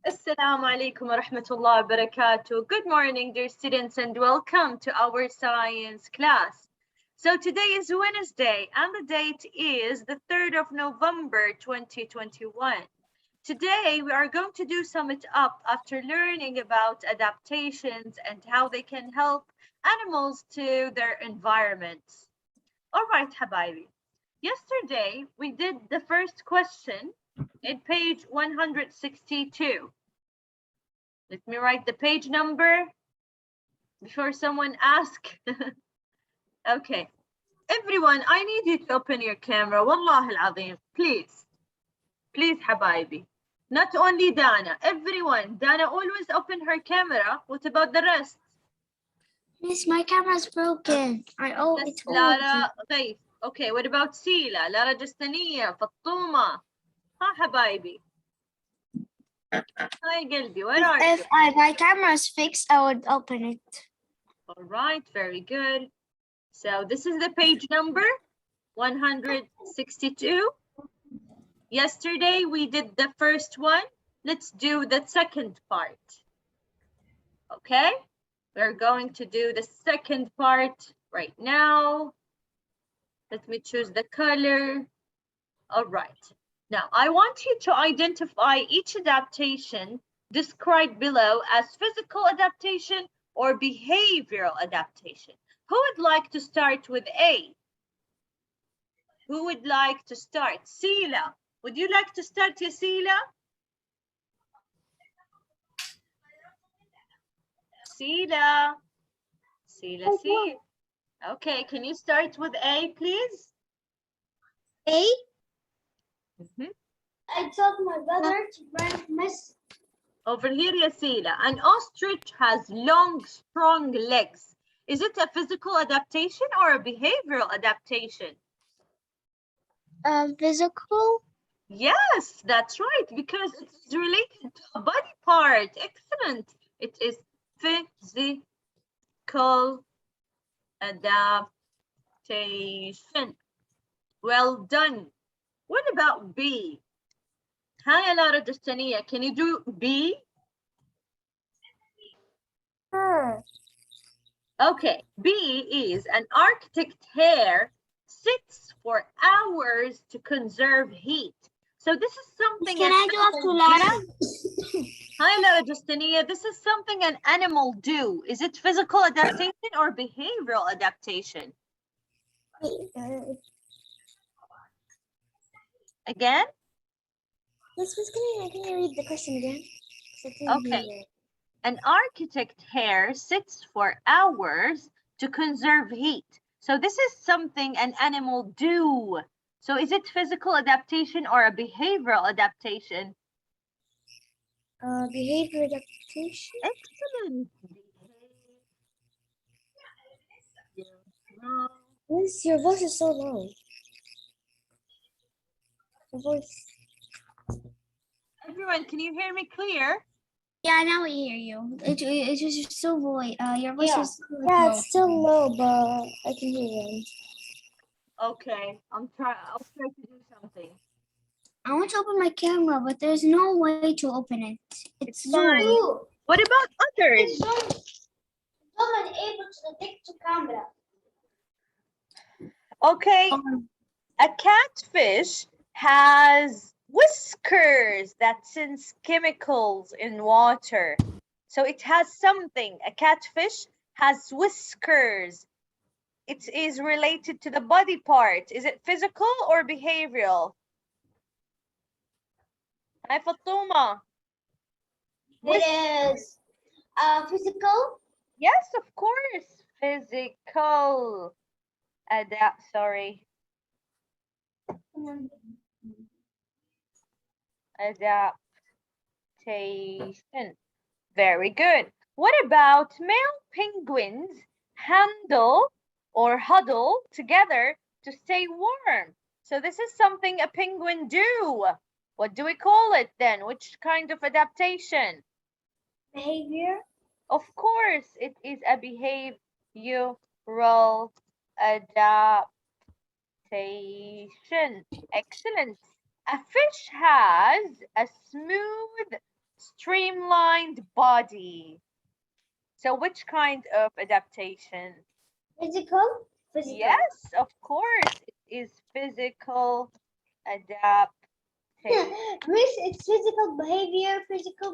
Assalamu alaikum wa rahmatullahi wa barakatuh. Good morning, dear students, and welcome to our science class. So today is Wednesday, and the date is the 3rd of November, 2021. Today, we are going to do sum it up after learning about adaptations and how they can help animals to their environments. All right, Habibi. Yesterday, we did the first question in page 162. Let me write the page number before someone asks. Okay. Everyone, I need you to open your camera. Wallah al-azim. Please. Please, Habibi. Not only Dana. Everyone. Dana always open her camera. What about the rest? Miss, my camera's broken. Yes, Lara, Ghaif. Okay, what about Sila? Lara Justaniya, Fattuma. Ha, Habibi. Hi, Gilby. Where are you? If my camera's fixed, I would open it. All right, very good. So this is the page number 162. Yesterday we did the first one. Let's do the second part. Okay, we're going to do the second part right now. Let me choose the color. All right. Now I want you to identify each adaptation described below as physical adaptation or behavioral adaptation. Who would like to start with A? Who would like to start? Sila, would you like to start, Sila? Sila. Okay, can you start with A, please? A? I told my brother to bring Miss. Over here, Yasila. An ostrich has long, strong legs. Is it a physical adaptation or a behavioral adaptation? Physical? Yes, that's right, because it's related to a body part. Excellent. It is physical adaptation. Well done. What about B? Hi, Lara Justaniya. Can you do B? Sure. Okay, B is an arctic hare sits for hours to conserve heat. So this is something. Can I do after Lara? Hi, Lara Justiniya. This is something an animal do. Is it physical adaptation or behavioral adaptation? Again? Can you read the question again? Okay. An architect hare sits for hours to conserve heat. So this is something an animal do. So is it physical adaptation or a behavioral adaptation? Behavior adaptation. Excellent. Miss, your voice is so low. Your voice. Everyone, can you hear me clear? Yeah, now we hear you. It's just so voice. Your voice is so low. Yeah, it's still low, but I can hear you. Okay, I'll try to do something. I want to open my camera, but there's no way to open it. It's fine. Zoom. What about others? I'm unable to detect the camera. Okay, a catfish has whiskers that sense chemicals in water. So it has something. A catfish has whiskers. It is related to the body part. Is it physical or behavioral? Hi, Fatuma. It is physical. Yes, of course. Physical. Adaptation. Very good. What about male penguins handle or huddle together to stay warm? So this is something a penguin do. What do we call it then? Which kind of adaptation? Behavior. Of course, it is a behavioral adaptation. Excellent. A fish has a smooth streamlined body. So which kind of adaptation? Physical. Yes, of course. It is physical adaptation. Miss, it's physical behavior, physical.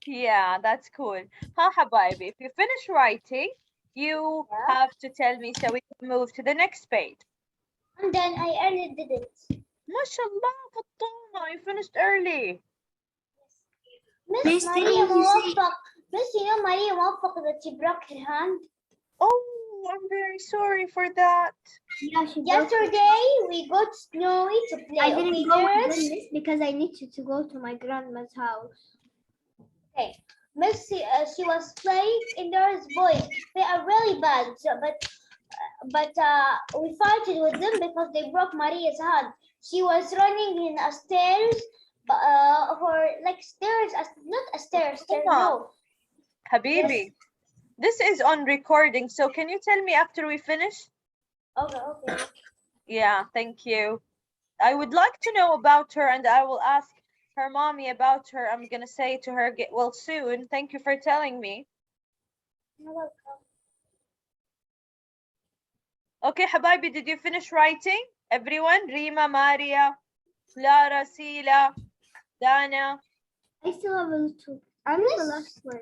Yeah, that's cool. Ha, habibi. If you finish writing, you Yeah. have to tell me so we can move to the next page. And then I already did it. MashaAllah, Fatima, you finished early. Miss Miss, Maria didn't you say- Muwaffaq. Miss, you know Maria Muwaffaq that she broke her hand? Oh, I'm very sorry for that. Yeah, she broke it. Yesterday we got Snowy to play. I didn't Okay, go with Miss? them, Miss, because I needed to go to my grandma's house. Okay. Miss, she was playing indoors boys. They are really bad. So, but we fought with them because they broke Maria's hand. She was running in a stairs, for like stairs, not a stairs. No. Habibi, Yes. this is on recording, so can you tell me after we finish? Okay. Yeah, thank you. I would like to know about her and I will ask her mommy about her. I'm gonna say to her, get well soon. Thank you for telling me. You're welcome. Okay, Habibi, did you finish writing? Everyone? Rima, Maria, Lara, Sila, Dana. I still have a little. I'm in the last word.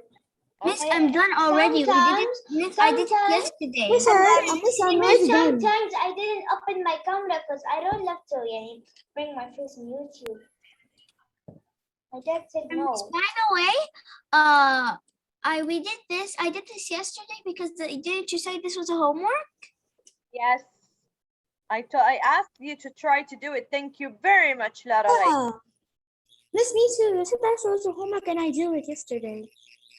Miss, Okay. I'm done already. Miss, I did it yesterday. Miss, almost done. sometimes I didn't open my camera because I don't love to bring my face on YouTube. My dad said no. By the way, I did this yesterday because didn't you say this was a homework? Yes. I asked you to try to do it. Thank you very much, Lara. Miss, me too. You said that was a homework and I did it yesterday.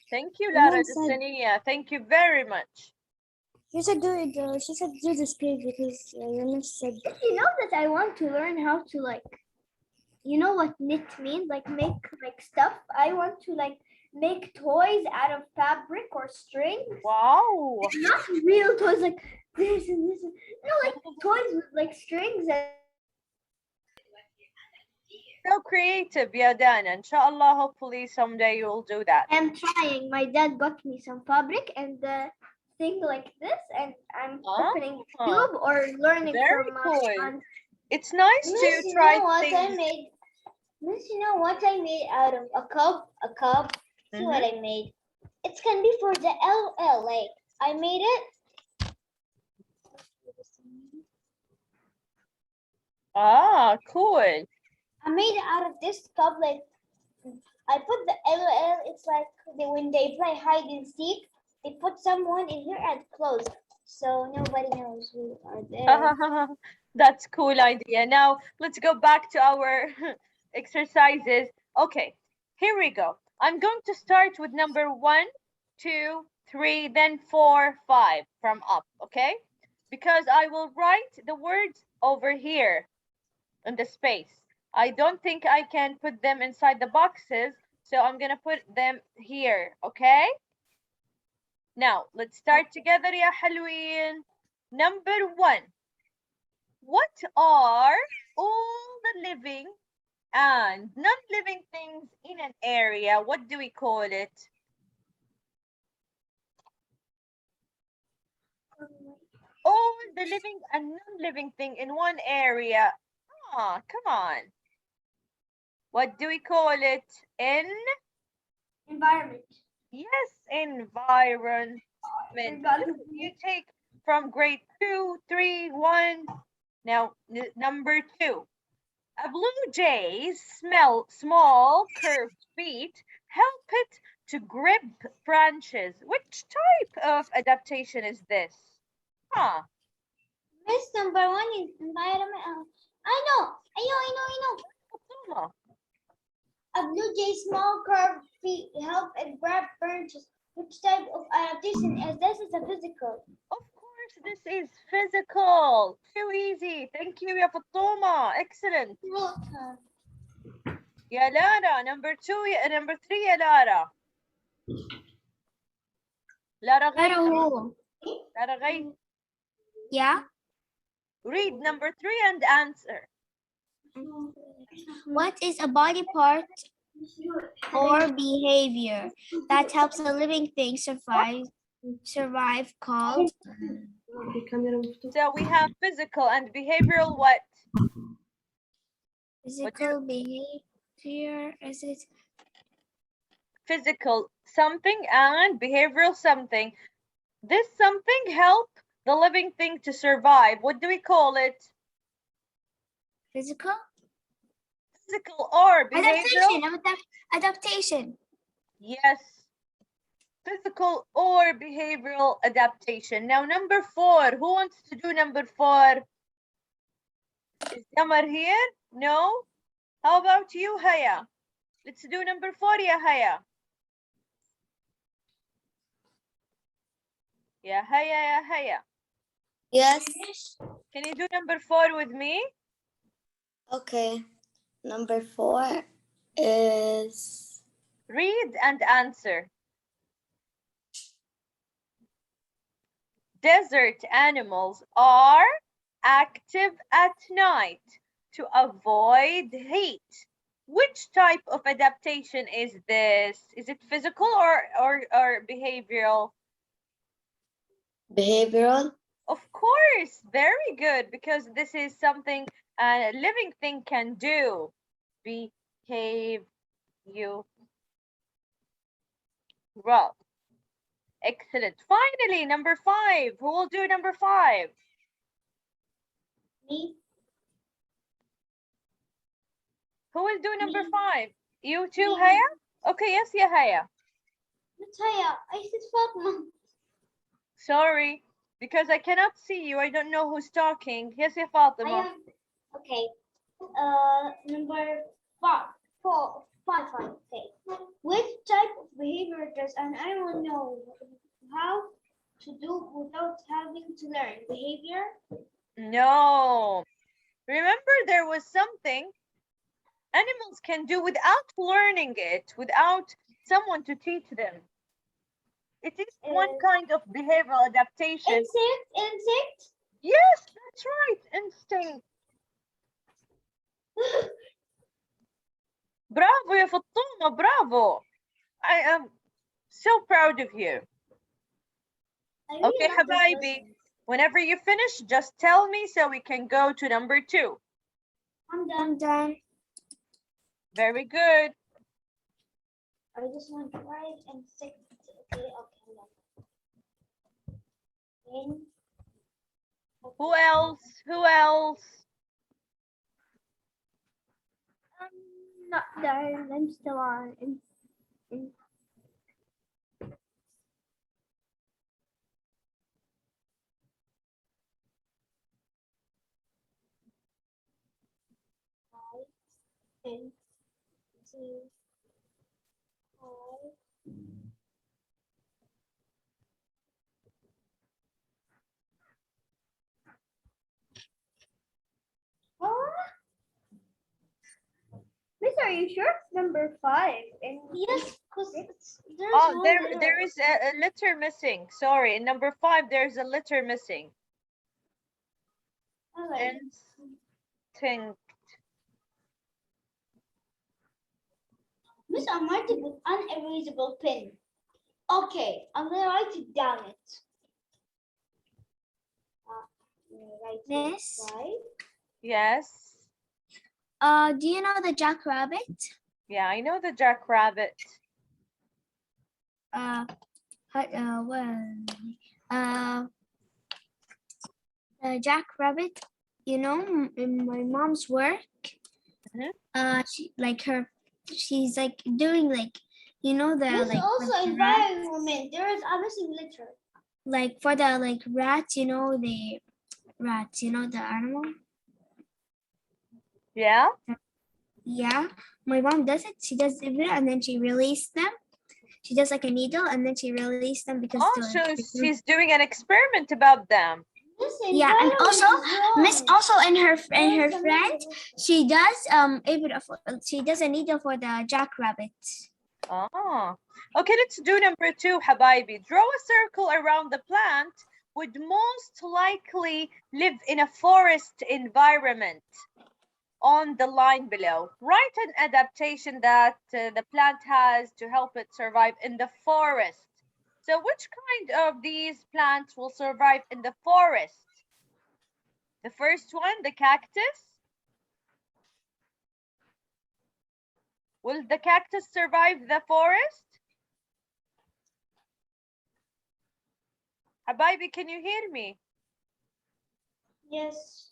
Thank you, My Lara mom said- Destania. Thank you very much. You said do it. She said do this page because your miss said. You know that I want to learn how to you know what knit means? Like make stuff. I want to make toys out of fabric or string. Wow. Not real toys like this and this. No, like toys with strings and. So creative, yeah, Dana. Inshallah, hopefully someday you'll do that. I'm trying. My dad got me some fabric and thing like this, and I'm opening YouTube or learning Very from cool. aunt. It's nice Miss, to you try know what I things. made? Miss, you know what I made out of a cup? See what I made? It can be for the LL. Like I made it. Ah, cool. I made it out of this cup. Like I put the LL. It's like when they play hide and seek, they put someone in here and close, so nobody knows who are there. That's cool idea. Now let's go back to our exercises. Okay, here we go. I'm going to start with number 1, 2, 3, then 4, 5 from up, okay? Because I will write the words over here in the space. I don't think I can put them inside the boxes, so I'm gonna put them here, okay? Now, let's start together, ya halween. Number 1. What are all the living and non-living things in an area? What do we call it? All the living and non-living thing in one area. Ah, come on. What do we call it? Environment. Yes, environment. You take from grade 2, 3, 1. Now, number 2. A blue jay's small curved feet help it to grip branches. Which type of adaptation is this? Huh. Miss, number 1 is environment. I know. A blue jay's small curved feet help it grab branches. Which type of adaptation is this? Is a physical. Of course, this is physical. Too easy. Thank you, ya Fatuma. Excellent. Ya Lara, number 2, number 3, ya Lara. Lara Ghayth. Yeah. Read number 3 and answer. What is a body part or behavior that helps a living thing survive called So we have physical and behavioral what? physical behavior. Is it Physical something and behavioral something. This something help the living thing to survive. What do we call it? physical? Physical or behavioral? Adaptation. Yes. Physical or behavioral adaptation. Now number 4. Who wants to do number 4? Is Yamar here? No? How about you, Haya? Let's do number 4, ya Haya. Ya Haya, ya Haya. Yes. Can you do number 4 with me? Okay. Number 4 is Read and answer. Desert animals are active at night to avoid heat. Which type of adaptation is this? Is it physical or behavioral? behavioral. Of course, very good, because this is something a living thing can do. Behave you. Well, excellent. Finally, number 5. Who will do number 5? Me. Who will do number Me. 5? You too, Me. Haya? Okay, yes, yeah, Haya. It's Haya. I said Fatma. Sorry, because I cannot see you. I don't know who's talking. Yes, yeah, Fatima. Haya. Okay. Number 5. 5. Okay. Which type of behavior does an animal know how to do without having to learn? Behavior? No. Remember, there was something animals can do without learning it, without someone to teach them. It is one kind of behavioral adaptation. Insect? Yes, that's right. Instinct. Bravo, ya Fatima, bravo. I am so proud of you. I really Okay, love this Habibi, lesson. whenever you finish, just tell me so we can go to number 2. I'm done. Very good. I just want to write insect. Okay, okay. Who else? Who else? I'm not done. I'm still on. Miss, are you sure it's number 5? And Yes, because there's Oh, one there is a letter missing. Sorry, in number 5, there's a letter missing. Instinct. Miss, I'm writing with unerasable pen. Okay, I'm gonna write it down. Miss? Yes. Do you know the jackrabbit? Yeah, I know the jackrabbit. The jackrabbit, you know, in my mom's work, she's like doing like, you know, the Miss, like also environment. There is a missing letter. Like for the like rats, you know, the rats, you know, the animal. Yeah. Yeah, my mom does it. She does it and then she releases them. She does like a needle and then she releases them because so she's doing an experiment about them. Yeah, and also Miss, also in her friend, she does she does a needle for the jackrabbit. Oh, okay, let's do number 2, Habibi. Draw a circle around the plant would most likely live in a forest environment. on the line below. Write an adaptation that the plant has to help it survive in the forest. So which kind of these plants will survive in the forest? The first one, the cactus. Will the cactus survive the forest? Habibi, can you hear me? Yes.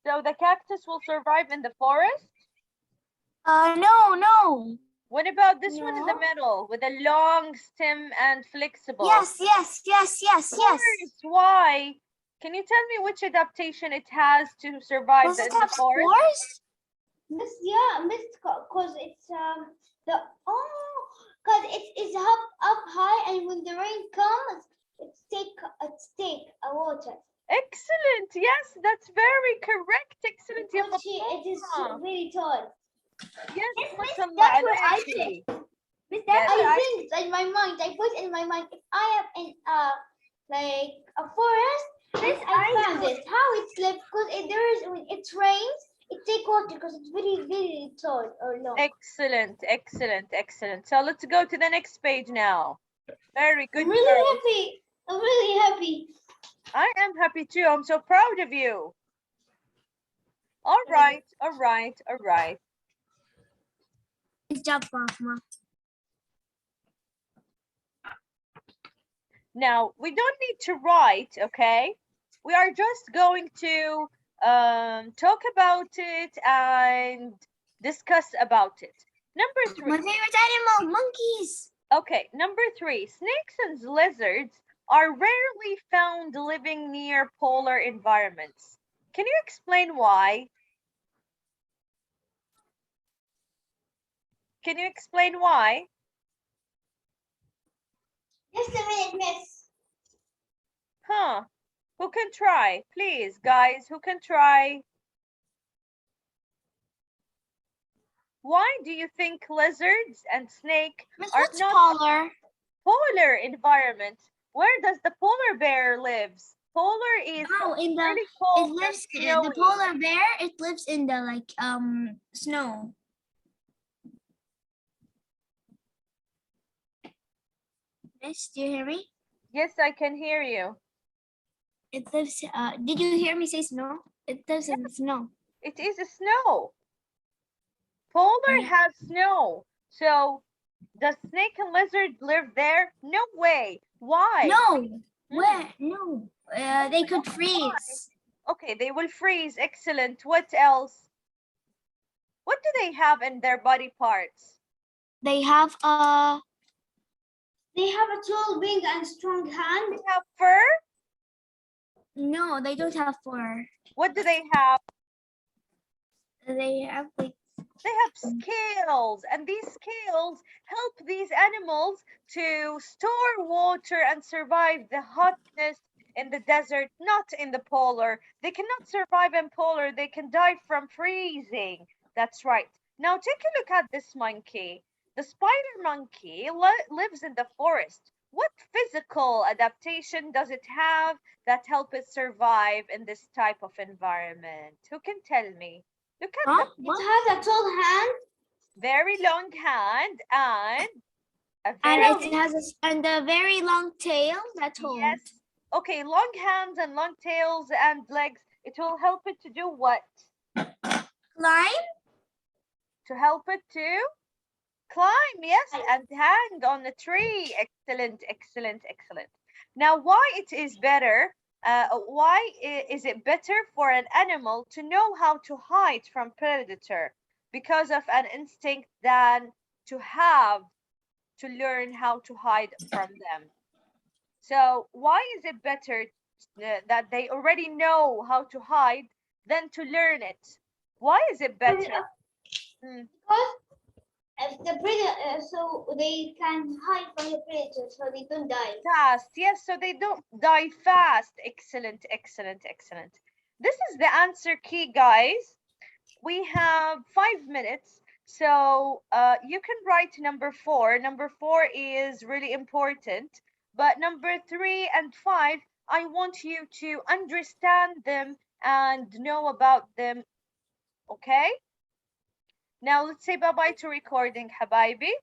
So the cactus will survive in the forest? No. What about this one in the No. middle with a long stem and flexible? Yes. Of course. Why? Can you tell me which adaptation it has to survive Does in it the have forest? spores? Miss, cause it's cause it is up high, and when the rain comes, it's take a water. Excellent. Yes, that's very correct. Excellent. Ya Because it is Fatima. very tall. Yes, mashallah That's what I alayki. think. Miss, Yes. that's what I I think in my mind, I put in my mind, if I am in like a forest, Miss, I found it. How it's left, because there is when it rains, it take water because it's very tall or long. Excellent, excellent, excellent. So let's go to the next page now. Very good. I'm really happy. I'm really happy. I am happy too. I'm so proud of you. All right, all right, all right. Good job, Fatima. Now, we don't need to write, okay? We are just going to talk about it and discuss about it. Number 3. My favorite animal, monkeys. Okay, number 3. Snakes and lizards are rarely found living near polar environments. Can you explain why? Can you explain why? Just a minute, Miss. Huh? Who can try? Please, guys, who can try? Why do you think lizards and snake Miss, are what's not polar? polar environments? Where does the polar bear lives? Polar is Oh, in the really it cold and lives the snowy. polar bear. It lives in the snow. Miss, do you hear me? Yes, I can hear you. It lives. Did you hear me say snow? It lives in the snow. It is a snow. Polar Yeah. has snow. So does snake and lizard live there? No way. Why? No. Where? No. They could freeze. Okay, they will freeze. Excellent. What else? What do they have in their body parts? They have They have a tall wing and strong hand. They have fur? no. They don't have fur. What do they have? They have like They have scales, and these scales help these animals to store water and survive the hotness in the desert, not in the polar. They cannot survive in polar. They can die from freezing. That's right. Now take a look at this monkey. The spider monkey lives in the forest. What physical adaptation does it have that help it survive in this type of environment? Who can tell me? Look at huh? the It has a tall hand. very long hand and a And very it has a very long tail that holds. yes. Okay, long hands and long tails and legs. It will help it to do what? Climb. To help it to climb, yes, and hang on a tree. Excellent, excellent, excellent. Now, why it is better? Why is it better for an animal to know how to hide from predator? Because of an instinct than to have to learn how to hide from them. So why is it better that they already know how to hide than to learn it? Why is it better? Because if the predator, so they can hide from the predator, so they don't die. Fast, yes, so they don't die fast. Excellent, excellent, excellent. This is the answer key, guys. We have 5 minutes, so you can write number 4. Number 4 is really important, but number 3 and 5, I want you to understand them and know about them, okay? Now let's say bye-bye to recording, حبايبي.